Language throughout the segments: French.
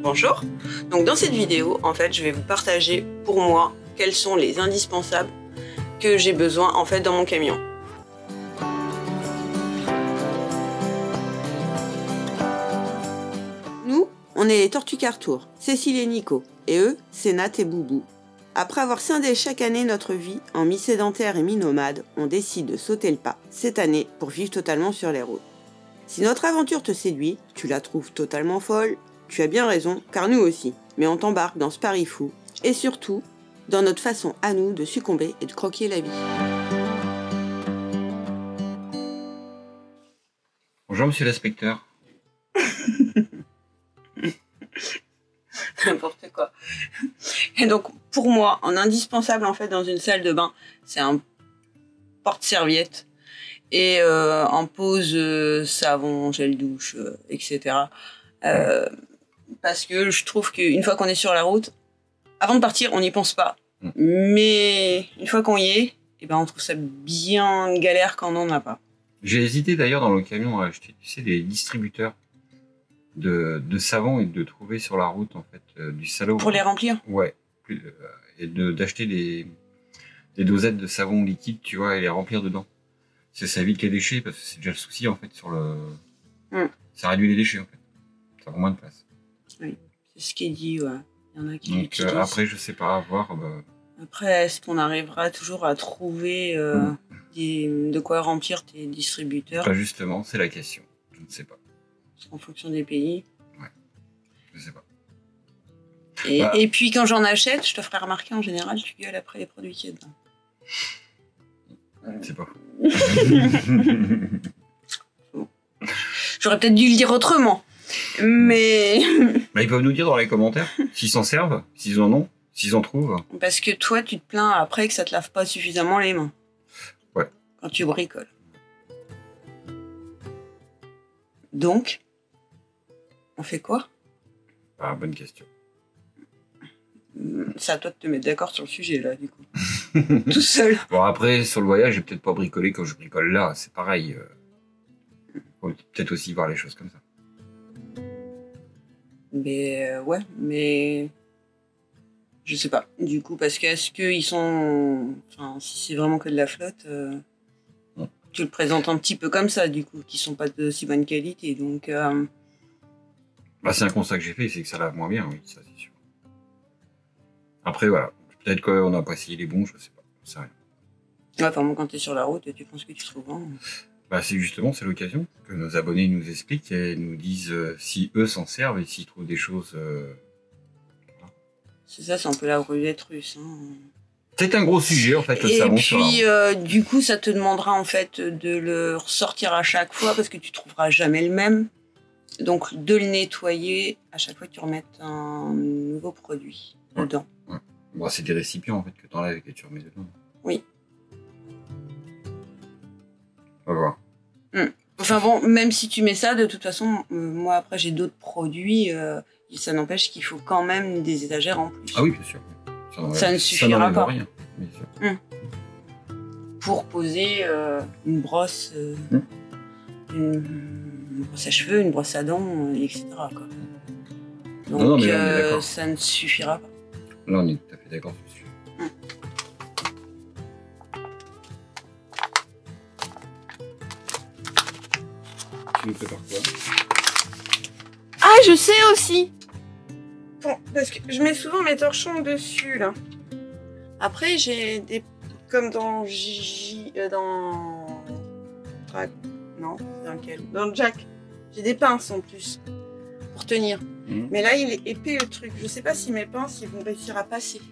Bonjour. Donc dans cette vidéo, en fait, je vais vous partager pour moi quels sont les indispensables que j'ai besoin en fait dans mon camion. Nous, on est les Tortues Cartour, Cécile et Nico, et eux, c'est Nat et Boubou. Après avoir scindé chaque année notre vie en mi-sédentaire et mi-nomade, on décide de sauter le pas cette année pour vivre totalement sur les routes. Si notre aventure te séduit, tu la trouves totalement folle, tu as bien raison, car nous aussi. Mais on t'embarque dans ce pari fou, et surtout, dans notre façon à nous de succomber et de croquer la vie. Bonjour monsieur l'inspecteur. N'importe quoi. Et donc, pour moi, en indispensable en fait dans une salle de bain, c'est un porte-serviette et en pause savon, gel douche, etc. Parce que je trouve qu'une fois qu'on est sur la route, avant de partir, on n'y pense pas. Mais une fois qu'on y est, eh ben, on trouve ça bien galère quand on n'en a pas. J'ai hésité d'ailleurs dans le camion à acheter, tu sais, des distributeurs de savon et de trouver sur la route en fait du salaud. Pour les remplir? Ouais. Et d'acheter des dosettes de savon liquide, tu vois, et les remplir dedans. Ça évite les déchets parce que c'est déjà le souci en fait sur le. Ça réduit les déchets en fait. Ça prend moins de place. Oui, c'est ce qui est dit, ouais. Il y en a qui donc après, je sais pas, à voir. Après, est-ce qu'on arrivera toujours à trouver de quoi remplir tes distributeurs? Bah justement, c'est la question. Je ne sais pas. En fonction des pays. Ouais, je sais pas. Et puis quand j'en achète, je te ferai remarquer, en général, tu gueules après les produits qu'il y a dedans. C'est pas faux. J'aurais peut-être dû le dire autrement. Mais... Bah, ils peuvent nous dire dans les commentaires s'ils s'en servent, s'ils en ont, s'ils en trouvent. Parce que toi, tu te plains après que ça te lave pas suffisamment les mains. Ouais. Quand tu bricoles. Donc, on fait quoi? Ah, bonne question. C'est à toi de te mettre d'accord sur le sujet, là, du coup. Tout seul. Bon, après, sur le voyage, j'ai peut-être pas bricolé quand je bricole là. C'est pareil. Faut peut-être aussi voir les choses comme ça. Mais ouais, mais je sais pas. Du coup, parce que est-ce qu'ils sont, enfin, si c'est vraiment que de la flotte, tu le présentes un petit peu comme ça, du coup, qui sont pas de si bonne qualité, donc. Bah, c'est un constat que j'ai fait, c'est que ça lave moins bien, oui, ça c'est sûr. Après, voilà, peut-être qu'on n'a pas essayé les bons, je sais pas, c'est rien. Ouais, enfin, moi, quand t'es sur la route, tu penses que tu trouves bon. Bah, c'est l'occasion que nos abonnés nous expliquent et nous disent si eux s'en servent et s'ils trouvent des choses. Voilà. C'est ça, c'est un peu la roulette russe. Hein. C'est un gros sujet en fait, le savon. Et puis, du coup, ça te demandera en fait de le ressortir à chaque fois parce que tu trouveras jamais le même. Donc, de le nettoyer à chaque fois que tu remettes un nouveau produit dedans. Ouais. Bon, c'est des récipients en fait que t'enlèves et que tu remets dedans. Oui. On va voir. Enfin bon, même si tu mets ça, de toute façon, moi après j'ai d'autres produits, ça n'empêche qu'il faut quand même des étagères en plus. Ah oui, bien sûr. Ça ne suffira pas. Rien, bien sûr. Pour poser une brosse, une brosse à cheveux, une brosse à dents, etc. Quoi. Donc non, mais ça ne suffira pas. Là, on est tout à fait d'accord sur ce sujet. Tu nous prépares quoi? Ah, je sais aussi. Bon, parce que je mets souvent mes torchons dessus, là. Après, j'ai des... Comme dans dans... Non, c'est dans lequel? Dans le Jack. J'ai des pinces en plus. Pour tenir. Mais là, il est épais, le truc. Je sais pas si mes pinces, ils vont réussir à passer.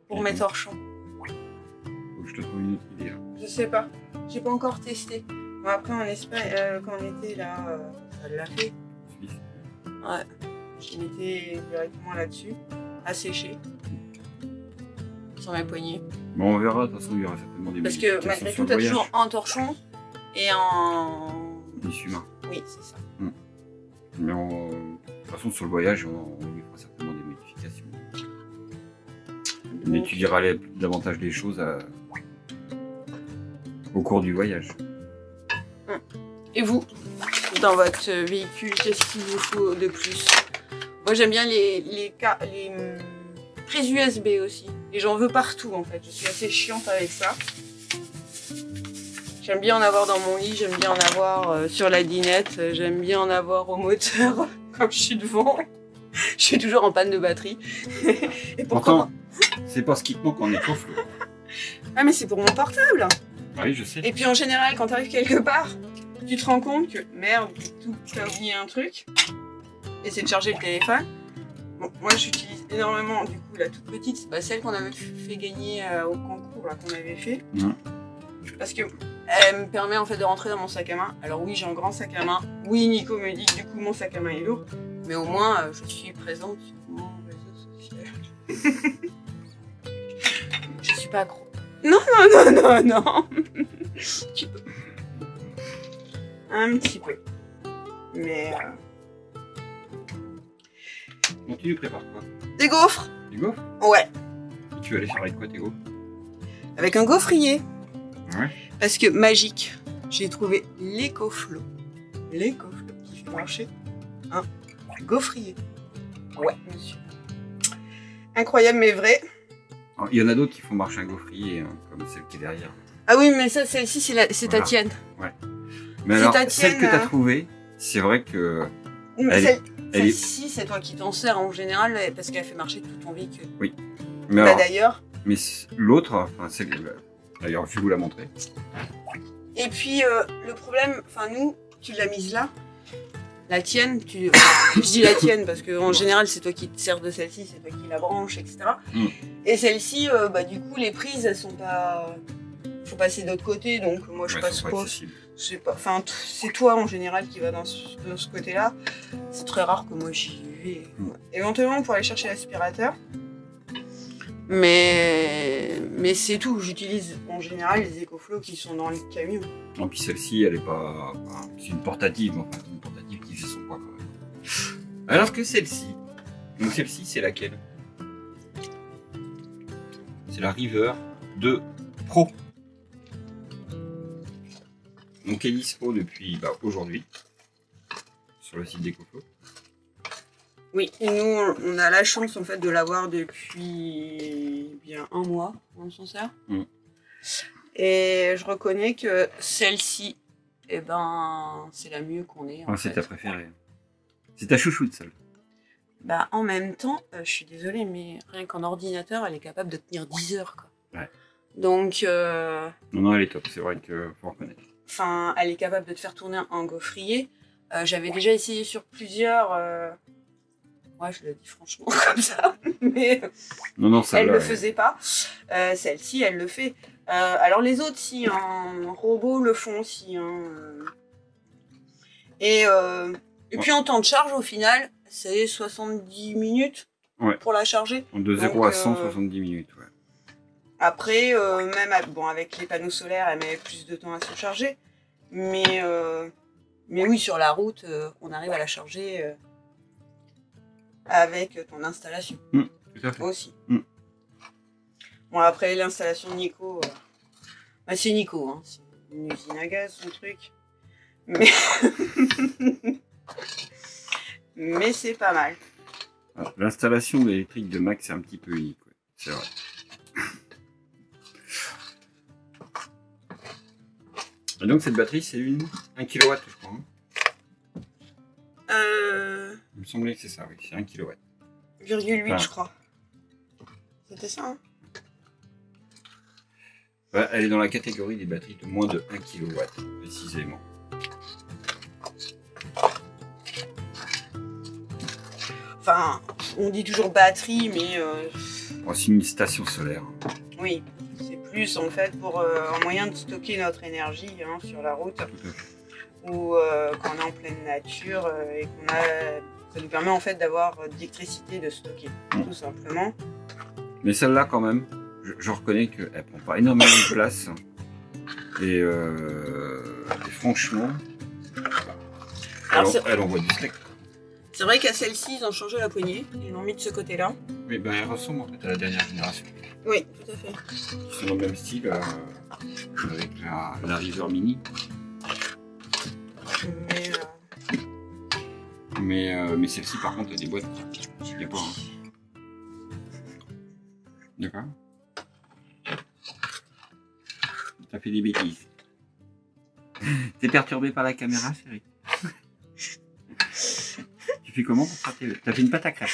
Pour mes torchons. Faut que je te trouve une autre idée. Je sais pas. J'ai pas encore testé. Bon, après, en Espagne, quand on était là, ça l'a fait. Ouais. Je mettais directement là-dessus, à sécher. Sur ma poignée. Bon, on verra, de toute façon, il y aura certainement des modifications. Parce que malgré tout, t'as toujours un torchon et un... Issu-main. Oui, c'est ça. Mais de toute façon, sur le voyage, on lui fera certainement des modifications. On étudiera davantage les choses au cours du voyage. Et vous dans votre véhicule, qu'est-ce qu'il vous faut de plus? Moi j'aime bien les prises USB aussi. Et j'en veux partout en fait. Je suis assez chiante avec ça. J'aime bien en avoir dans mon lit, j'aime bien en avoir sur la dinette, j'aime bien en avoir au moteur comme je suis devant. Je suis toujours en panne de batterie. Et pourtant, c'est pas ce qui te manque en écoflow. Ah mais c'est pour mon portable. Oui, je sais. Et puis en général, quand tu arrives quelque part, tu te rends compte que merde, t'as oublié un truc. Et c'est de charger le téléphone. Bon, moi j'utilise énormément, du coup, la toute petite, c'est celle qu'on avait fait gagner au concours là qu'on avait fait. Parce que elle me permet en fait de rentrer dans mon sac à main. Alors oui, j'ai un grand sac à main. Oui, Nico me dit que du coup mon sac à main est lourd. Mais au moins, je suis présente sur mon réseau social. Je suis pas accro. Non. Un petit peu. Un petit peu. Mais... Donc tu nous prépares quoi? Des gaufres. Des gaufres? Ouais. Et tu vas aller faire avec quoi tes gaufres? Avec un gaufrier. Ouais. Parce que magique, j'ai trouvé l'écoflow. L'écoflow qui fait marcher un gaufrier. Ouais, monsieur. Incroyable mais vrai. Alors, il y en a d'autres qui font marcher un gaufrier, hein, comme celle qui est derrière. Ah oui, mais ça, celle-ci, c'est voilà. Ta tienne. Ouais. Mais alors, celle que tu as trouvée, c'est vrai que... Celle-ci, c'est toi qui t'en sers en général, parce qu'elle fait marcher tout ton véhicule. Oui. Mais alors, d'ailleurs. Mais l'autre, enfin, celle... D'ailleurs, je vais vous la montrer. Et puis, le problème, enfin, nous, tu l'as mise là. La tienne, je dis la tienne parce qu'en général, c'est toi qui te sers de celle-ci, c'est toi qui la branche, etc. Et celle-ci, du coup, les prises, elles sont pas... Faut passer de l'autre côté, donc moi, je passe pas. Je sais pas, enfin, c'est toi en général qui va dans ce côté-là. C'est très rare que moi j'y vais. Éventuellement, pour aller chercher l'aspirateur. Mais c'est tout. J'utilise en général les EcoFlow qui sont dans le camion. Et puis celle-ci, elle est pas... c'est une portative, enfin, une portative qui fait son poids quand même. Alors que celle-ci, donc celle-ci, c'est laquelle? C'est la River 2 Pro. Donc elle est dispo depuis aujourd'hui sur le site d'EcoFlow. Oui, et nous on a la chance en fait de l'avoir depuis bien un mois, on s'en sert. Et je reconnais que celle-ci, eh ben, c'est la mieux qu'on ait. C'est ta préférée. C'est ta chouchoute celle. Bah en même temps, je suis désolée, mais rien qu'en ordinateur, elle est capable de tenir 10 heures quoi. Ouais. Donc. Non, elle est top, c'est vrai que faut reconnaître. Enfin, elle est capable de te faire tourner un gaufrier. J'avais déjà essayé sur plusieurs. Ouais, je le dis franchement comme ça, mais non, elle le faisait pas. Celle-ci, elle le fait. Alors les autres, si, un robot le font aussi. Et puis en temps de charge, au final, c'est 70 minutes pour la charger. De 0 à 100, 70 minutes, ouais. Après, même avec les panneaux solaires, elle met plus de temps à se charger. Mais oui, sur la route, on arrive à la charger avec ton installation. Tout à fait. Aussi. Bon, après, l'installation de Nico, c'est Nico, hein, c'est une usine à gaz, son truc. Mais c'est pas mal. L'installation électrique de Max, c'est un petit peu unique, ouais. C'est vrai. Et donc cette batterie, c'est 1 kW, je crois. Il me semblait que c'est ça, oui, c'est 1 kW. 0,8 je crois. C'était ça, hein? Elle est dans la catégorie des batteries de moins de 1 kW, précisément. Enfin, on dit toujours batterie, mais... c'est une station solaire. Oui. Plus en fait pour un moyen de stocker notre énergie sur la route ou quand on est en pleine nature et ça nous permet en fait d'avoir de l'électricité de stocker tout simplement. Mais celle-là quand même, je reconnais qu'elle prend pas énormément de place et franchement, elle envoie du steak. C'est vrai qu'à celle-ci ils ont changé la poignée, ils l'ont mis de ce côté-là. Oui, elle ressemble en fait à la dernière génération. Oui, tout à fait. Ils sont dans le même style avec la River Mini. Mais celle-ci, par contre, a des boîtes. Il n'y a pas. Hein. D'accord. T'as fait des bêtises. T'es perturbé par la caméra, chérie. Tu fais comment pour faire tes... T'as fait une pâte à crêpes.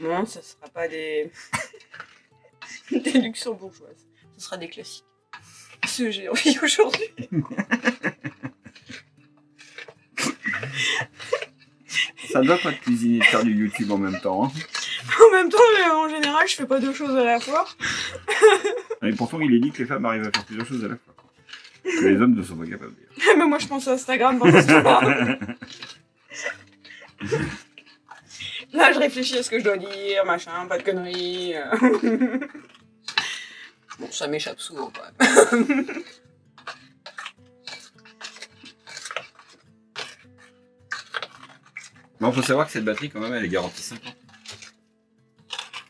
Non, ça sera pas des... des luxembourgeoises. Ce sera des classiques. Ce que j'ai envie aujourd'hui. Ça doit pas te cuisiner de faire du YouTube en même temps. Hein. En même temps, en général, je fais pas deux choses à la fois. Et pourtant, il est dit que les femmes arrivent à faire plusieurs choses à la fois. Que les hommes ne sont pas capables de dire. Mais moi, je pense à Instagram pendant ce temps-là. Là, je réfléchis à ce que je dois dire, machin, pas de conneries. Bon, ça m'échappe souvent, quand même. Bon, faut savoir que cette batterie, quand même, elle est garantie 5 ans.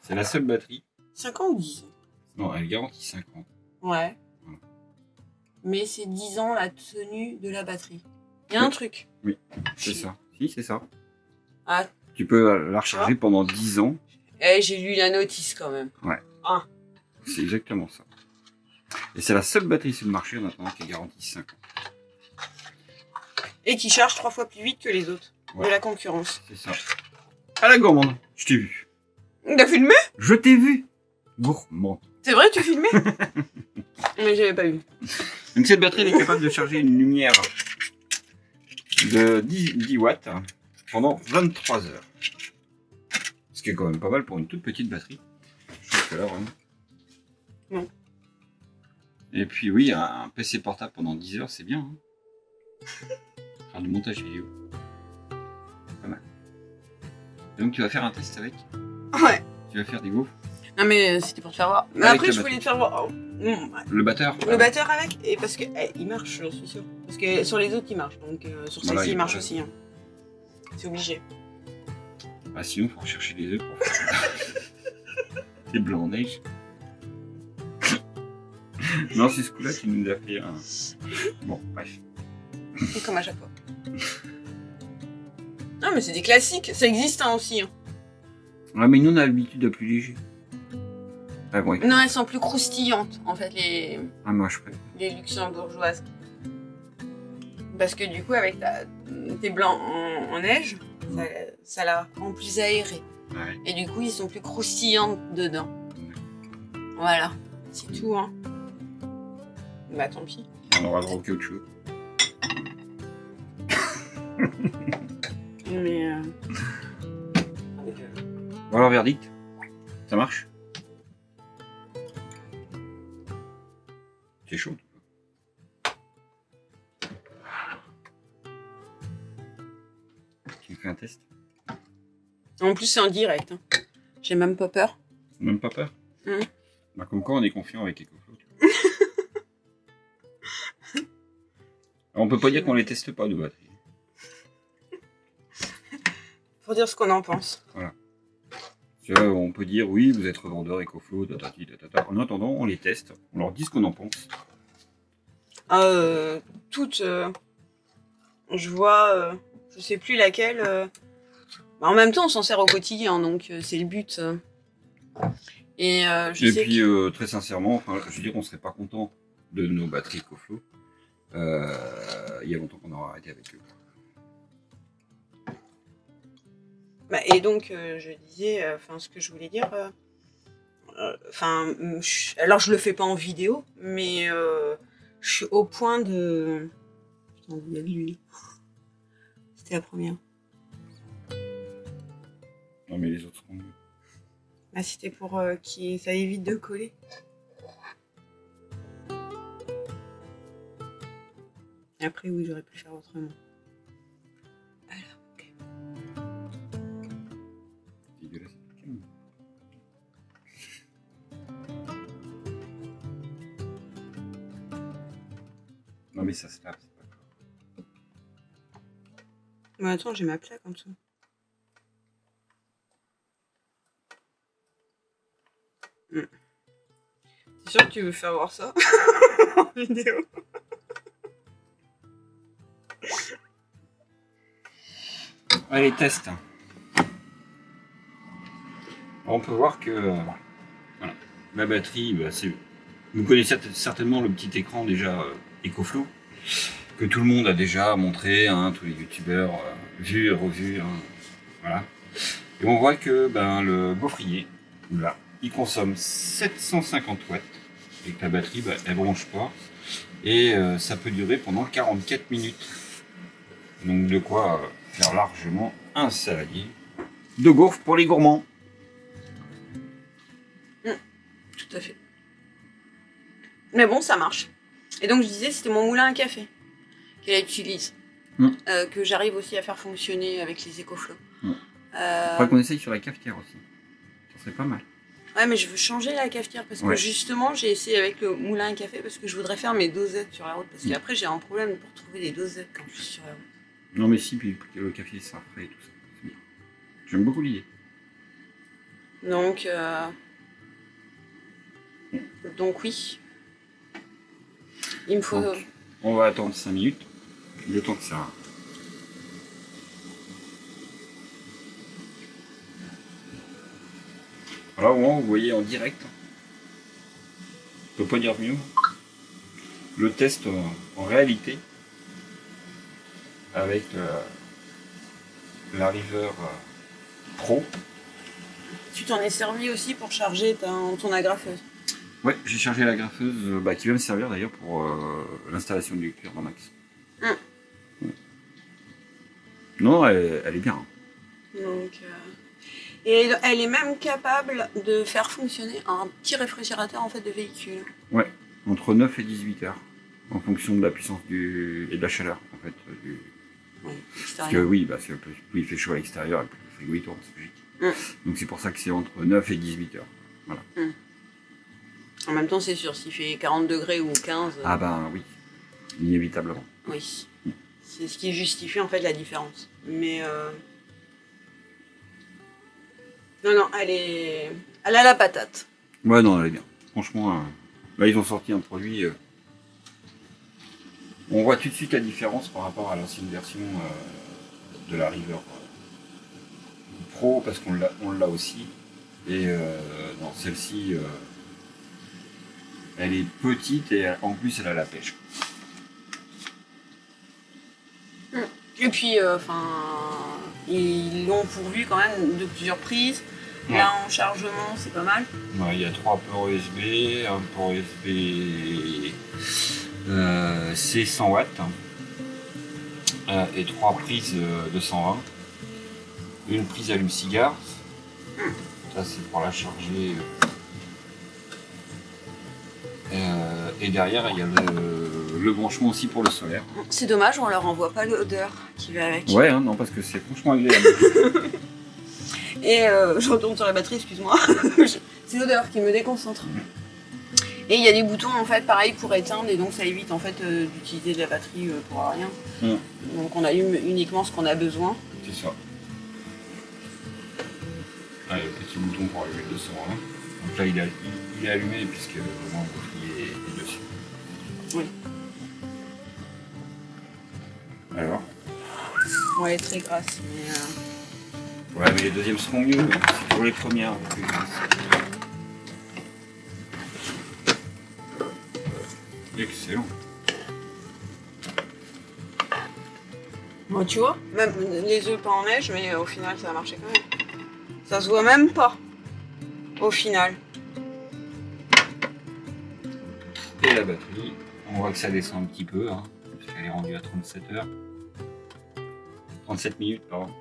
C'est la seule batterie. 5 ans ou 10 ans? Non, elle est garantie 5 ans. Ouais. Voilà. Mais c'est 10 ans la tenue de la batterie. Il y a un truc. Oui, c'est ça. Si, c'est ça. Ah. Tu peux la recharger pendant 10 ans. Eh, j'ai lu la notice quand même. Ouais. Ah. C'est exactement ça. Et c'est la seule batterie sur le marché en attendant qui est garantie 5 ans. Et qui charge 3 fois plus vite que les autres. Ouais. De la concurrence. C'est ça. À la gourmande, je t'ai vu. T'as filmé? Je t'ai vu. Gourmande. C'est vrai, tu filmais? Mais j'avais pas vu. Donc cette batterie elle est capable de charger une lumière de 10 watts pendant 23 heures. Ce qui est quand même pas mal pour une toute petite batterie. Je trouve que là vraiment. Non. Et puis oui, un PC portable pendant 10 heures, c'est bien. Hein. Faire du montage vidéo. Pas mal. Et donc tu vas faire un test avec? Ouais. Tu vas faire des gaufres? Non mais c'était pour te faire voir. Mais Avec après le je voulais te faire voir. Oh. Ouais. Le batteur? Le batteur avec, et parce que il marche, j'en suis sûre. Parce que sur les autres il marche, donc sur celle-ci Voilà, il marche ouais. aussi. Hein. C'est obligé. Ah sinon faut rechercher les œufs pour faire des blancs en neige. Non, c'est ce coup-là qui nous a fait un... Bon, bref. Et comme à chaque fois. Non mais c'est des classiques, ça existe hein, aussi. Hein. Ah mais nous on a l'habitude de plus léger. Ah bon, Non, elles sont plus croustillantes en fait ah moi je préfère. les luxembourgeoises. Parce que du coup avec tes blancs en neige, ça la rend plus aérée. Ouais. Et du coup ils sont plus croustillants dedans. Voilà, c'est tout hein. Bah tant pis. On aura le droit au caoutchouc. Mais Bon alors verdict, ça marche? C'est chaud. Tu me fais un test? en plus c'est en direct. Hein. J'ai même pas peur. Même pas peur? Bah comme quoi on est confiant avec EcoFlow. On peut pas dire qu'on les teste pas de batterie. Pour dire ce qu'on en pense. Voilà. Tu vois, on peut dire oui, vous êtes revendeur EcoFlow, tatati, tatata. En attendant, on les teste, on leur dit ce qu'on en pense. Toutes, je vois, je sais plus laquelle. Bah, en même temps, on s'en sert au quotidien, donc c'est le but. Et je sais puis, très sincèrement, enfin, je veux dire, on serait pas content de nos batteries EcoFlow. Il y a longtemps qu'on aura arrêté avec eux. Bah, et donc, je disais, enfin, ce que je voulais dire, alors je le fais pas en vidéo, mais je suis au point de... Putain, il y a de l'huile. C'était la première. Non, mais les autres seront mieux. Bah, c'était pour que ça évite de coller. Et après, oui, j'aurais pu le faire autrement. Voilà, ok. Dégueulasse. Non, mais ça se lave, c'est pas grave. Mais attends, j'ai ma plaque en dessous. T'es sûr que tu veux faire voir ça en vidéo? Allez, test. On peut voir que voilà, la batterie, bah, vous connaissez certainement le petit écran déjà EcoFlow que tout le monde a déjà montré, hein, tous les youtubeurs vus et revus. Hein, voilà. Et on voit que le gaufrier, là, il consomme 750 watts et que la batterie, elle bronche pas. Et ça peut durer pendant 44 minutes. Donc de quoi faire largement un saladier de gaufres pour les gourmands. Tout à fait. Mais bon, ça marche. Et donc je disais, c'était mon moulin à café qu'elle utilise. Que j'arrive aussi à faire fonctionner avec les EcoFlow. Faudrait qu'on essaye sur la cafetière aussi. Ça serait pas mal. Ouais, mais je veux changer la cafetière parce que justement, j'ai essayé avec le moulin à café parce que je voudrais faire mes dosettes sur la route. Parce qu'après, j'ai un problème pour trouver des dosettes quand je suis sur la route. Non, mais si, puis le café, ça frais et tout ça. C'est bien. J'aime beaucoup l'idée. Donc oui. Il me faut... Donc, on va attendre 5 minutes. Le temps que ça... Voilà, au moins, vous voyez en direct. Je peux pas dire mieux. Le test en réalité avec la River Pro. Tu t'en es servi aussi pour charger ton agrafeuse? Ouais, j'ai chargé l'agrafeuse qui va me servir d'ailleurs pour l'installation du lecteur dans Max. Non, elle est bien. Donc, et elle est même capable de faire fonctionner un petit réfrigérateur en fait de véhicule. Ouais, entre 9 et 18 heures, en fonction de la puissance et de la chaleur en fait. Parce que oui, plus il fait chaud à l'extérieur, et plus le frigo il tourne, c'est logique. Donc c'est pour ça que c'est entre 9 et 18 heures. Voilà. En même temps, c'est sûr, s'il fait 40 degrés ou 15... Ah oui, inévitablement. Oui, c'est ce qui justifie en fait la différence. Mais... Non, elle a la patate. Ouais, non, elle est bien. Franchement, là ils ont sorti un produit... On voit tout de suite la différence par rapport à l'ancienne version de la River Pro, parce qu'on l'a aussi. Et non, celle-ci, elle est petite et en plus elle a la pêche. Et puis, ils l'ont pourvu quand même de plusieurs prises. Là, en chargement, c'est pas mal. Ouais, il y a 3 ports USB, un port USB C 100 watts et 3 prises de 120. Une prise allume-cigare. Ça, c'est pour la charger. Et derrière, il y a le branchement aussi pour le solaire. C'est dommage, on leur envoie pas l'odeur qui va avec. Ouais, hein, non, parce que c'est franchement agréable. Et je retourne sur la batterie, excuse-moi. C'est l'odeur qui me déconcentre. Et il y a des boutons en fait pareil pour éteindre et donc ça évite en fait d'utiliser de la batterie pour rien. Donc on allume uniquement ce qu'on a besoin. C'est ça. Allez, petit bouton pour allumer le 201. Donc là il est allumé puisque vraiment le gaufrier est dessus. Oui. Alors. Ouais, elle est très grasse. Mais ouais, mais les deuxièmes seront mieux. C'est pour les premières. Excellent. Bon, tu vois, même les œufs pas en neige, mais au final ça a marché quand même. Ça se voit même pas. Au final. Et la batterie, on voit que ça descend un petit peu, hein, parce qu'elle est rendue à 37 heures. 37 minutes, pardon.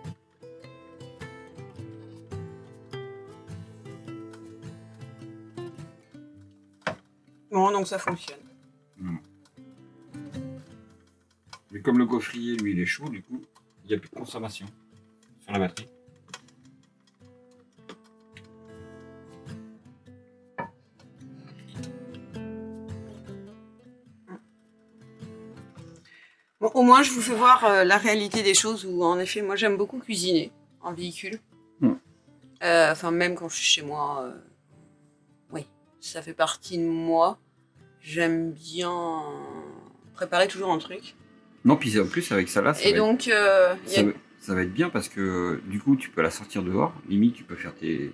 Bon, donc ça fonctionne. Mais comme le gaufrier, lui, il est chaud, du coup, il n'y a plus de consommation sur la batterie. Bon, au moins, je vous fais voir la réalité des choses où, en effet, moi, j'aime beaucoup cuisiner en véhicule. Enfin, même quand je suis chez moi, oui, ça fait partie de moi. J'aime bien préparer toujours un truc. Non, puis en plus, avec ça là, et donc, ça ça va être bien parce que du coup, tu peux la sortir dehors. Limite, tu peux faire tes...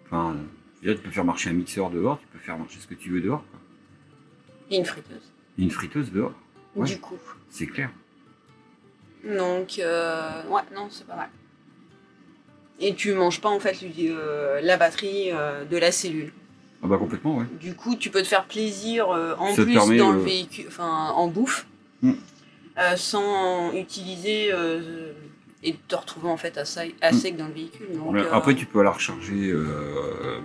Enfin, je veux dire, tu peux faire marcher un mixeur dehors, tu peux faire marcher ce que tu veux dehors, quoi. Et une friteuse. Et une friteuse dehors. Ouais, Du coup. c'est clair. Donc, ouais, non, c'est pas mal. Et tu manges pas en fait la batterie de la cellule. Ah bah complètement, ouais. Du coup, tu peux te faire plaisir en Ça te plus permet, dans le véhicule, enfin en bouffe, Mm. sans utiliser et te retrouver en fait à sec dans le véhicule. Donc, Ouais, après, tu peux la recharger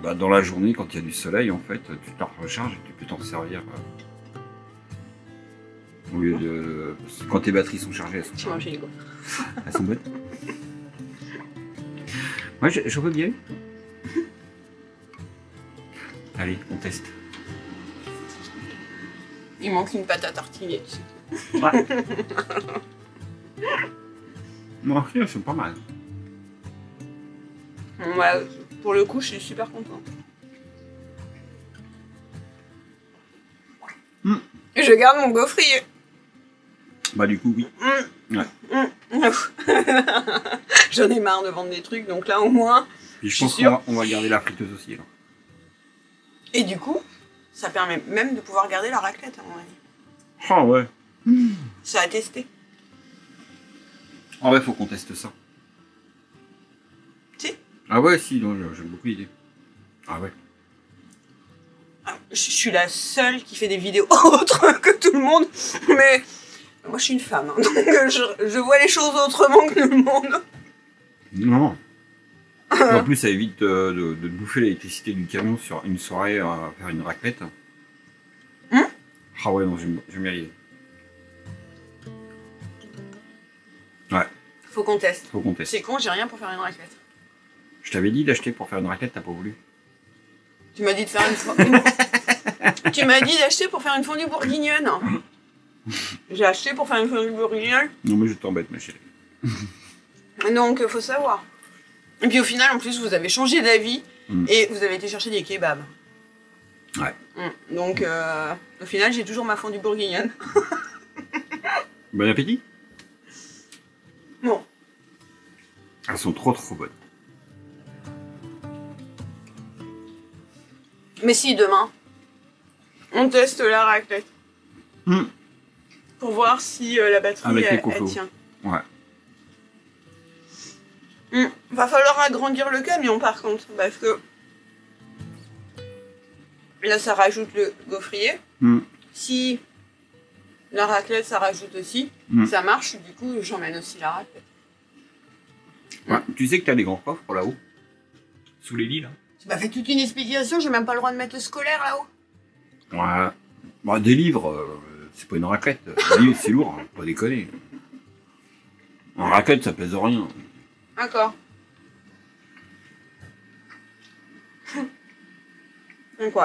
dans la journée quand il y a du soleil, en fait. Tu te la recharges et tu peux t'en servir. Au lieu de... Quand tes batteries sont chargées, elles sont tu chargées. manges les gaufres. Elles sont bonnes. Ouais, j'en veux bien. Allez, on teste. Il manque une pâte à tartiner. Tu sais. Ouais. Non, elles sont pas mal. Ouais, pour le coup, je suis super contente. Mm. Je garde mon gaufrier. Bah du coup, oui. Mm. Ouais. Mm. J'en ai marre de vendre des trucs, donc là au moins. Puis je suis pense sûre. qu'on va garder la friteuse aussi. Alors. Et du coup, ça permet même de pouvoir garder la raclette, à mon avis. Ah ouais. Ça a testé. Ah ouais, faut qu'on teste ça. Si. Ah ouais, si, non, j'aime beaucoup l'idée. Ah ouais. Je suis la seule qui fait des vidéos autres que tout le monde, mais moi je suis une femme, hein, donc je vois les choses autrement que tout le monde. Non. En plus, ça évite de bouffer l'électricité du camion sur une soirée à faire une raclette. Ah ouais, non, j'aime bien l'idée. Ouais. Faut qu'on teste. Faut qu'on teste. C'est con, j'ai rien pour faire une raclette. Je t'avais dit d'acheter pour faire une raclette, t'as pas voulu. Tu m'as dit de faire Tu m'as dit d'acheter pour faire une fondue bourguignonne. J'ai acheté pour faire une fondue bourguignonne. Non mais je t'embête ma chérie. Donc faut savoir. Et puis au final en plus vous avez changé d'avis et vous avez été chercher des kebabs. Ouais. Donc au final j'ai toujours ma fondue bourguignonne. Bon appétit. Bon. Elles sont trop bonnes. Mais si demain on teste la raclette. Pour voir si la batterie elle tient. Ouais. Va falloir agrandir le camion par contre, parce que là ça rajoute le gaufrier. Si la raclette ça rajoute aussi, ça marche, du coup j'emmène aussi la raclette. Ouais. Tu sais que t'as des grands coffres là-haut, sous les lits là. Tu m'as fait toute une explication, j'ai même pas le droit de mettre le scolaire là-haut. Ouais. Bah, des livres, c'est pas une raclette. Des livres c'est lourd, hein, pas déconner. En raclette ça pèse rien. D'accord. Donc ouais.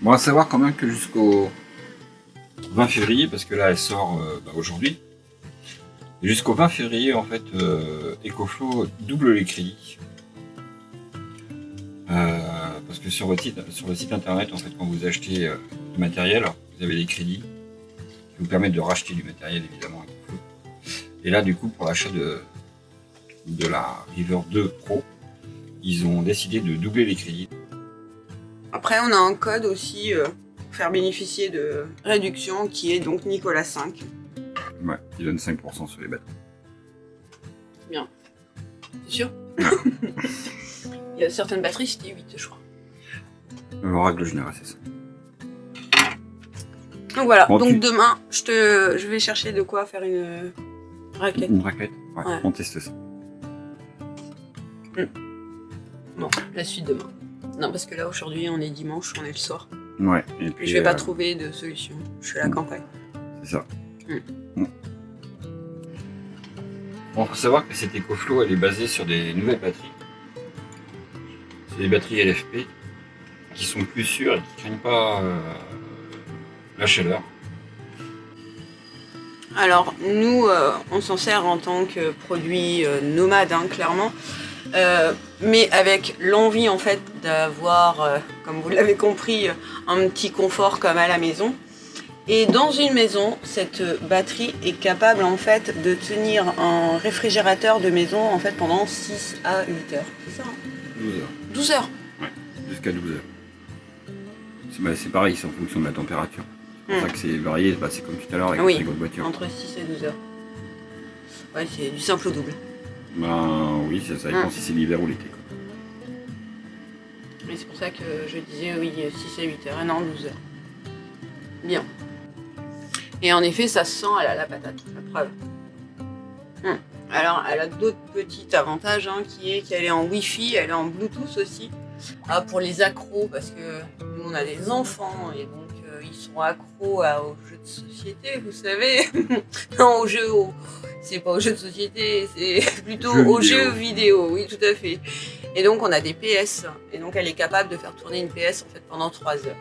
Bon, à savoir quand même que jusqu'au 20 février, parce que là elle sort aujourd'hui, jusqu'au 20 février en fait, EcoFlow double les crédits. Parce que sur le site internet, en fait, quand vous achetez du matériel, vous avez des crédits qui vous permettent de racheter du matériel évidemment. Et là, du coup, pour l'achat de la River 2 Pro, ils ont décidé de doubler les crédits. Après, on a un code aussi pour faire bénéficier de réduction qui est donc Nicolas 5. Ouais, qui donne 5% sur les batteries. Bien. C'est sûr? Il y a certaines batteries, c'était 8, je crois. En règle générale, c'est ça. Donc voilà, Bon, donc demain, je vais chercher de quoi faire une raclette. Une raclette? Ouais, Ouais. on teste ça. Bon, la suite demain. Non, parce que là, aujourd'hui, on est dimanche, on est le soir. Ouais. Et puis, Je vais pas trouver de solution. Je suis à la campagne. C'est ça. Bon, faut savoir que cette EcoFlow, elle est basée sur des nouvelles batteries. C'est des batteries LFP qui sont plus sûres et qui craignent pas la chaleur. Alors, nous, on s'en sert en tant que produit nomade, hein, clairement. Mais avec l'envie, en fait, d'avoir, comme vous l'avez compris, un petit confort comme à la maison. Et dans une maison, cette batterie est capable en fait de tenir un réfrigérateur de maison en fait pendant 6 à 8 heures. C'est ça hein? 12 heures. 12 heures. Ouais, jusqu'à 12 heures. C'est pareil, c'est en fonction de la température. C'est pour ça que c'est varié, c'est comme tout à l'heure avec le frigo de voiture. Entre 6 et 12 heures. Ouais, c'est du simple au double. Ben oui, ça dépend si c'est l'hiver ou l'été. Et c'est pour ça que je disais oui, 6 à 8 heures, et non 12 heures. Bien. Et en effet, ça se sent, elle a la patate, la preuve. Alors, elle a d'autres petits avantages, hein, qui est qu'elle est en Wi-Fi, elle est en Bluetooth aussi. Ah, pour les accros, parce que nous, on a des enfants, et donc ils sont accros aux jeux de société, vous savez. Non, c'est pas aux jeux de société, c'est plutôt aux jeux vidéo, oui, tout à fait. Et donc, on a des PS, et donc elle est capable de faire tourner une PS en fait pendant 3 heures.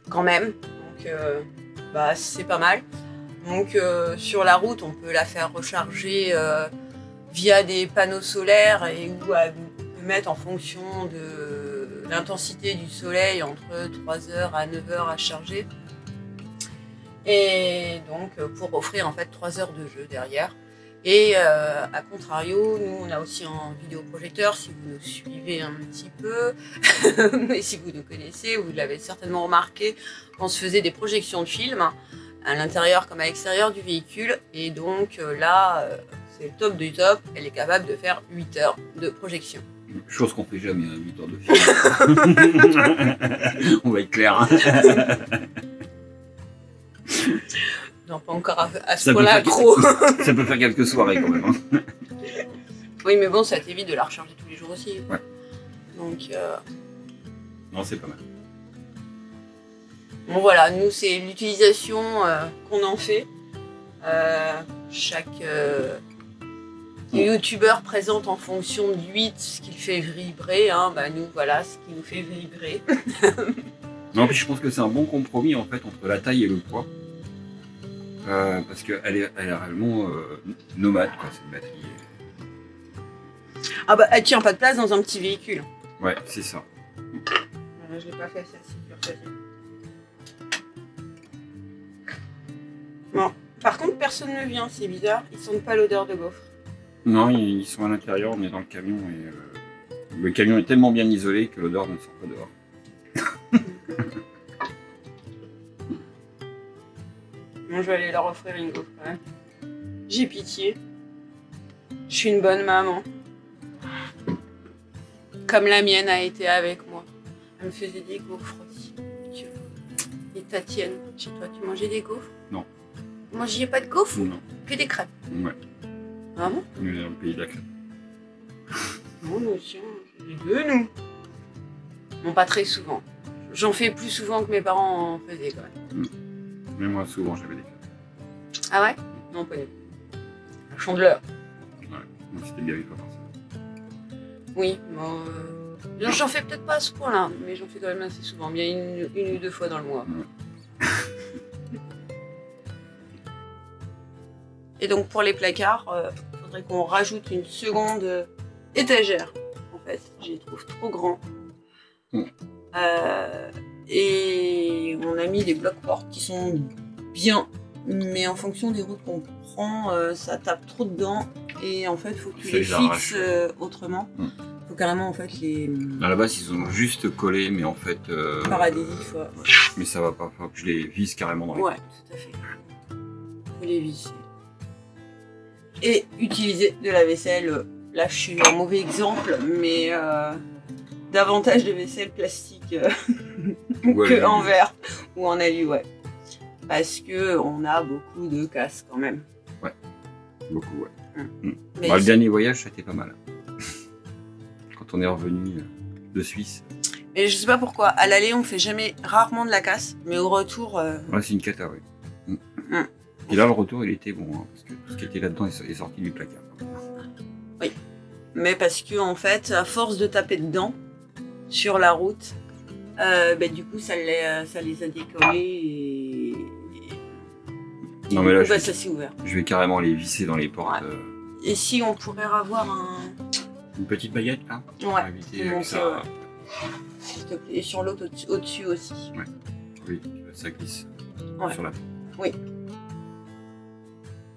Quand même, donc c'est pas mal. Donc sur la route, on peut la faire recharger via des panneaux solaires et où elle peut mettre en fonction de l'intensité du soleil entre 3h à 9h à charger. Et donc pour offrir en fait 3 heures de jeu derrière. Et à contrario, nous on a aussi un vidéoprojecteur, si vous nous suivez un petit peu, et si vous nous connaissez, vous l'avez certainement remarqué, on se faisait des projections de films à l'intérieur comme à l'extérieur du véhicule, et donc là, c'est le top du top, elle est capable de faire 8 heures de projection. Chose qu'on fait jamais, 8 heures de film. On va être clair. Hein. Non, pas encore à ce point-là accro. Ça peut faire quelques soirées quand même. Hein. Oui, mais bon, ça t'évite de la recharger tous les jours aussi. Ouais. Donc. Non, c'est pas mal. Bon, voilà, nous, c'est l'utilisation qu'on en fait. Chaque youtubeur présente en fonction de lui ce qu'il fait vibrer. Hein. Nous, voilà ce qui nous fait vibrer. Non, puis je pense que c'est un bon compromis en fait entre la taille et le poids. Parce qu'elle est réellement nomade, quoi, cette batterie. Ah elle tient pas de place dans un petit véhicule. Ouais, c'est ça. Je l'ai pas fait assez facile. Bon, par contre, personne ne vient, c'est bizarre. Ils sentent pas l'odeur de gaufre. Non, ils sont à l'intérieur, on est dans le camion et le camion est tellement bien isolé que l'odeur ne sort pas dehors. Moi, je vais aller leur offrir une gaufre quand même. J'ai pitié. Je suis une bonne maman. Comme la mienne a été avec moi. Elle me faisait des gaufres aussi. Et ta tienne, chez toi, tu mangeais des gaufres? Non. Vous mangiez pas de gaufres? Non. Que des crêpes? Ouais. Ah bon? On est dans le pays de la crêpe. Non, nous aussi, on fait les deux, nous. Bon, pas très souvent. J'en fais plus souvent que mes parents en faisaient quand même. Mais moi, souvent, j'avais des crêpes. Ah ouais? Non, pas du tout. Chandeleur. Ouais, c'était bien, pas forcément. Oui, bon, j'en fais peut-être pas à ce point-là, mais j'en fais quand même assez souvent, bien une ou deux fois dans le mois. Ouais. Et donc pour les placards, il faudrait qu'on rajoute une seconde étagère. En fait, je les trouve trop grands. Et on a mis des blocs portes qui sont bien, mais en fonction des routes qu'on prend, ça tape trop dedans. Et en fait, il faut que tu les fixes autrement. Faut carrément en fait les. À la base, ils sont juste collés, mais en fait. Paradisif, ouais. Mais ça va pas, faut que je les visse carrément dans les. Ouais, tout à fait. Faut les visser. Et utiliser de la vaisselle. Là, je suis un mauvais exemple, mais davantage de vaisselle plastique que en verre ou en alu, ouais. Parce que on a beaucoup de casse quand même. Ouais, beaucoup, ouais. Mais le dernier voyage, ça a été pas mal. Quand on est revenu de Suisse. Mais je sais pas pourquoi. À l'aller, on fait rarement de la casse, mais au retour. Ouais, c'est une cata, ouais. Et là, le retour, il était bon, hein, parce que tout ce qui était là-dedans est sorti du placard. Oui, mais parce que en fait, à force de taper dedans sur la route, du coup, ça les a décollés et non, mais là, ça s'est ouvert. Je vais carrément les visser dans les portes. Ouais. Et si on pourrait avoir une petite baguette là, ouais, pour éviter que ça. S'il te plaît. Et sur l'autre au-dessus aussi. Ouais. Oui, ça glisse. Ouais. sur la porte. Oui.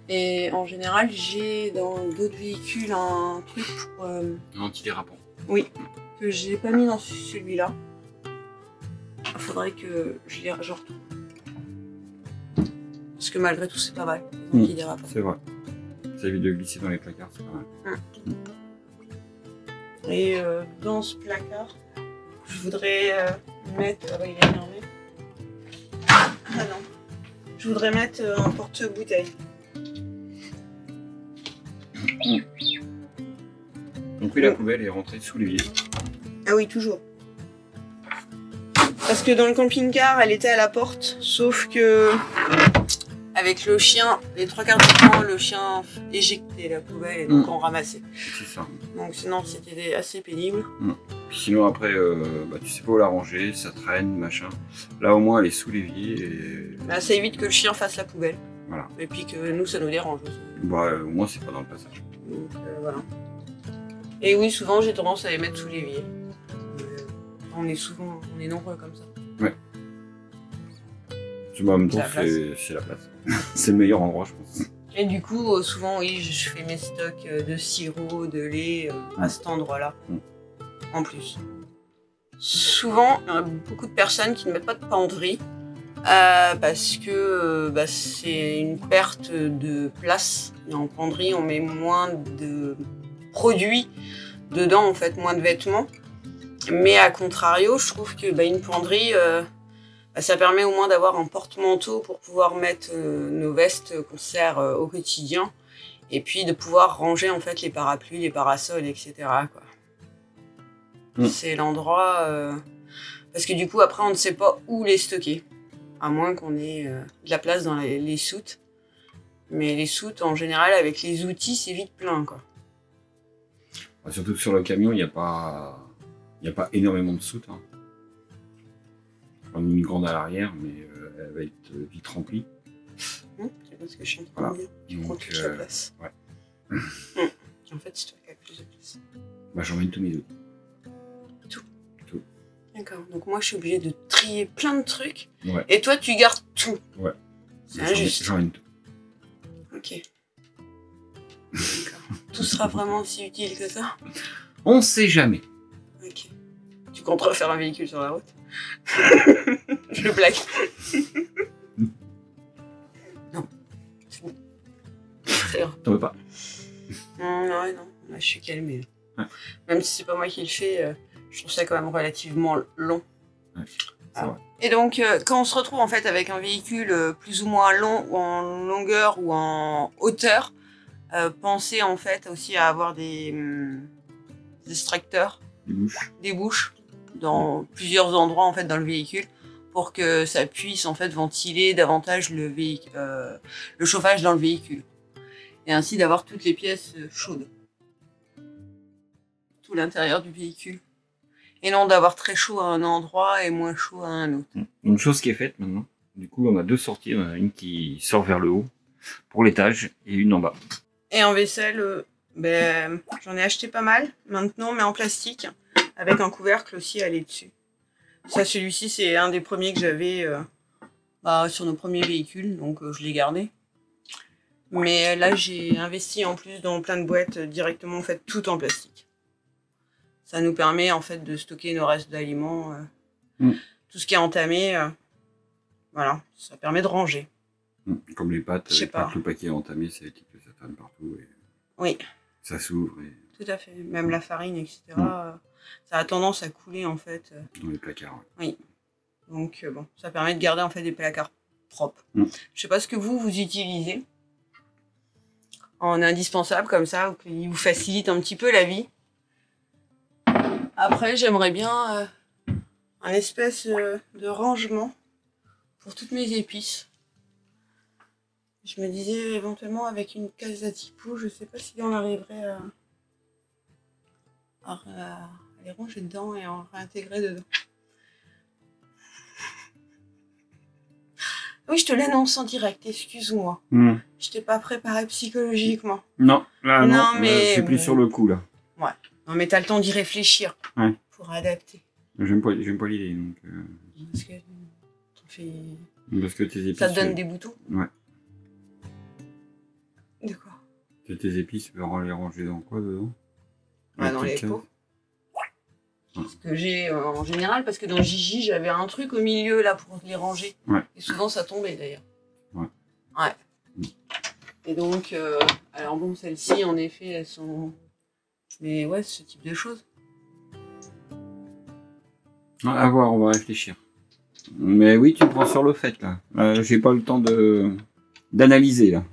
Et en général, j'ai dans d'autres véhicules un truc pour... Un antidérapant. Oui, que j'ai pas mis dans celui-là. Il faudrait que je retrouve. Parce que malgré tout, c'est pas mal, les antidérapants. C'est vrai. Ça évite de glisser dans les placards, c'est pas mal. Et dans ce placard, je voudrais mettre... Ah bah, il est énervé. Ah non. Je voudrais mettre un porte-bouteille. Donc oui, la poubelle est rentrée sous l'évier. Ah oui, toujours. Parce que dans le camping-car, elle était à la porte, sauf que avec le chien, les 3/4 du temps, le chien éjectait la poubelle et donc on ramassait. C'est ça. Donc sinon, c'était assez pénible. Puis sinon après, tu sais pas où la ranger, ça traîne, machin. Là au moins elle est sous l'évier et... Bah, ça évite que le chien fasse la poubelle. Voilà. Et puis que nous, ça nous dérange aussi. Bah au moins c'est pas dans le passage. Donc voilà. Et oui, souvent j'ai tendance à les mettre sous l'évier. On est nombreux comme ça. Ouais. En même temps, c'est la place. C'est le meilleur endroit, je pense. Et du coup, souvent, oui, je fais mes stocks de sirop, de lait à cet endroit-là. En plus. Souvent, il y a beaucoup de personnes qui ne mettent pas de penderie parce que c'est une perte de place. Et en penderie, on met moins de produits dedans, en fait, moins de vêtements. Mais à contrario, je trouve que une penderie, ça permet au moins d'avoir un porte-manteau pour pouvoir mettre nos vestes qu'on sert au quotidien. Et puis de pouvoir ranger en fait les parapluies, les parasols, etc. C'est l'endroit... parce que du coup, après, on ne sait pas où les stocker. À moins qu'on ait de la place dans les soutes. Mais les soutes, en général, avec les outils, c'est vite plein, quoi. Surtout que sur le camion, il n'y a pas énormément de soutes. Hein. J'en ai une grande à l'arrière, mais elle va être vite remplie. C'est parce que je suis en train de dire. Tu prends toute la place. Ouais. En fait, c'est toi qui as plus de place. J'emmène tous mes outils. Tout. D'accord. Donc moi, je suis obligée de trier plein de trucs. Ouais. Et toi, tu gardes tout. Ouais. C'est injuste. J'emmène tout. Ok. D'accord. Tout sera vraiment aussi utile que ça? On sait jamais. Ok. Tu comptes refaire un véhicule sur la route? Je blague. Non. C'est bon. T'en veux pas? Non. Là, je suis calmée. Ouais. Même si c'est pas moi qui le fais, je trouve ça quand même relativement long. Ouais, c'est vrai. Et donc, quand on se retrouve en fait avec un véhicule plus ou moins long, ou en longueur ou en hauteur, pensez en fait aussi à avoir des extracteurs, des bouches dans plusieurs endroits en fait dans le véhicule pour que ça puisse en fait ventiler davantage le chauffage dans le véhicule et ainsi d'avoir toutes les pièces chaudes, tout l'intérieur du véhicule et non d'avoir très chaud à un endroit et moins chaud à un autre. Une chose qui est faite maintenant, du coup on a deux sorties, on a une qui sort vers le haut pour l'étage et une en bas. Et en vaisselle, j'en ai acheté pas mal maintenant, mais en plastique, avec un couvercle aussi à aller dessus. Ça, celui-ci, c'est un des premiers que j'avais sur nos premiers véhicules, donc je l'ai gardé. Mais là, j'ai investi en plus dans plein de boîtes directement, en fait, tout en plastique. Ça nous permet, en fait, de stocker nos restes d'aliments, tout ce qui est entamé, voilà, ça permet de ranger. Comme les pâtes, le paquet entamé, c'est l'équipe que ça traîne partout. Et oui. Ça s'ouvre. Et... Tout à fait. Même la farine, etc. Ça a tendance à couler, en fait. Dans les placards. Oui. Donc, ça permet de garder, en fait, des placards propres. Je sais pas ce que vous utilisez en indispensable, comme ça, ou qui vous facilite un petit peu la vie. Après, j'aimerais bien un espèce de rangement pour toutes mes épices. Je me disais éventuellement avec une case à tipou, je sais pas si on arriverait à les ranger dedans et en réintégrer dedans. Oui, je te l'annonce en direct, excuse-moi. Je t'ai pas préparé psychologiquement. Non, là non, mais je suis plus sur le coup là. Ouais. Non mais t'as le temps d'y réfléchir. Pour adapter. J'aime pas l'idée donc. Parce que t'en fais Parce que tes épices... Ça te donne des boutons? Ouais. D'accord. Tes épices, tu peux les ranger dans quoi dedans? Ouais, dans les pots. Ce que j'ai en général, parce que dans Gigi, j'avais un truc au milieu là pour les ranger. Ouais. Et souvent ça tombait d'ailleurs. Ouais. Ouais. Et donc, alors bon, celles-ci, en effet, elles sont... Mais ouais, ce type de choses. À voir, on va réfléchir. Mais oui, tu me prends sur le fait là. J'ai pas le temps d'analyser là.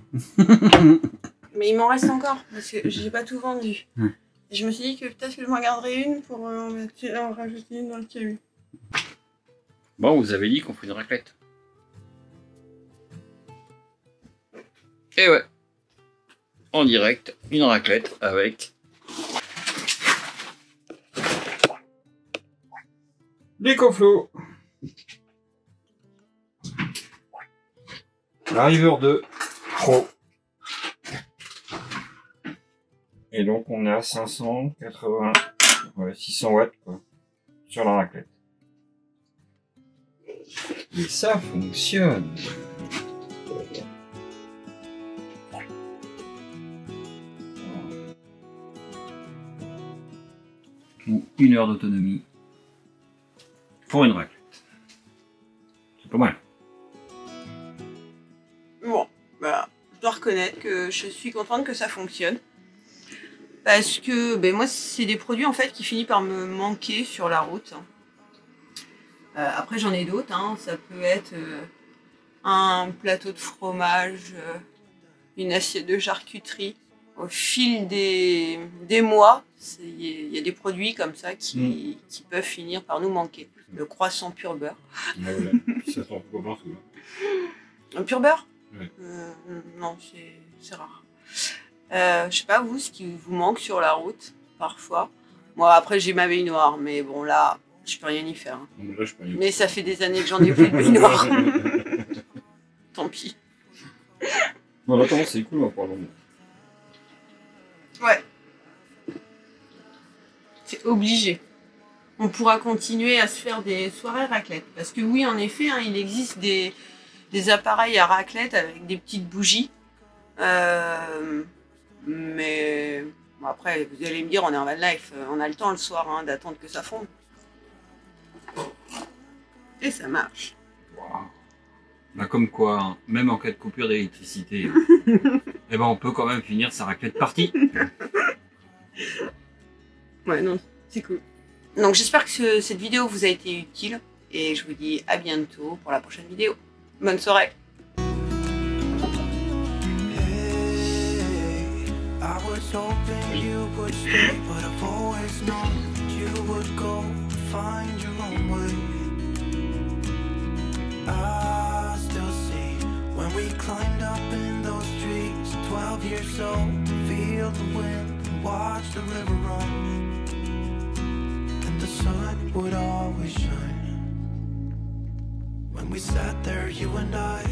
Mais il m'en reste encore, parce que j'ai pas tout vendu. Ouais. Et je me suis dit que peut-être que je m'en garderais une pour en rajouter une dans le cahu. Bon, vous avez dit qu'on fait une raclette. Et ouais. En direct, une raclette avec... des conflaux. La River 2 Pro. Et donc on est à 580, ouais, 600 watts quoi, sur la raclette. Et ça fonctionne. Donc 1 heure d'autonomie pour une raclette. C'est pas mal. Bon, bah, je dois reconnaître que je suis contente que ça fonctionne. Parce que ben moi, c'est des produits en fait qui finissent par me manquer sur la route. Après, j'en ai d'autres. Hein. Ça peut être un plateau de fromage, une assiette de charcuterie. Au fil des mois, il y a des produits comme ça qui peuvent finir par nous manquer. Le croissant pur beurre. Ah ouais, ça sort pas partout. Un pur beurre? Ouais. Non, c'est rare. Je sais pas vous, ce qui vous manque sur la route, parfois. Moi, après, j'ai ma baignoire, mais bon, là, je peux rien y faire. Hein. Là, je peux rien. Mais ça fait des années que j'en ai plus de baignoire. Tant pis. Non, attends, c'est cool, on va parler. Ouais. C'est obligé. On pourra continuer à se faire des soirées raclette. Parce que oui, en effet, hein, il existe des appareils à raclette avec des petites bougies. Mais bon, après, vous allez me dire, on est en van life, on a le temps le soir hein, d'attendre que ça fonde. Et ça marche. Wow. Bah comme quoi, hein, même en cas de coupure d'électricité, eh ben on peut quand même finir sa raclette partie. Ouais, non, c'est cool. Donc j'espère que cette vidéo vous a été utile et je vous dis à bientôt pour la prochaine vidéo. Bonne soirée. I was hoping you would stay, but I've always known you would go find your own way. I still see when we climbed up in those trees, 12 years old, to feel the wind and watch the river run. And the sun would always shine when we sat there, you and I.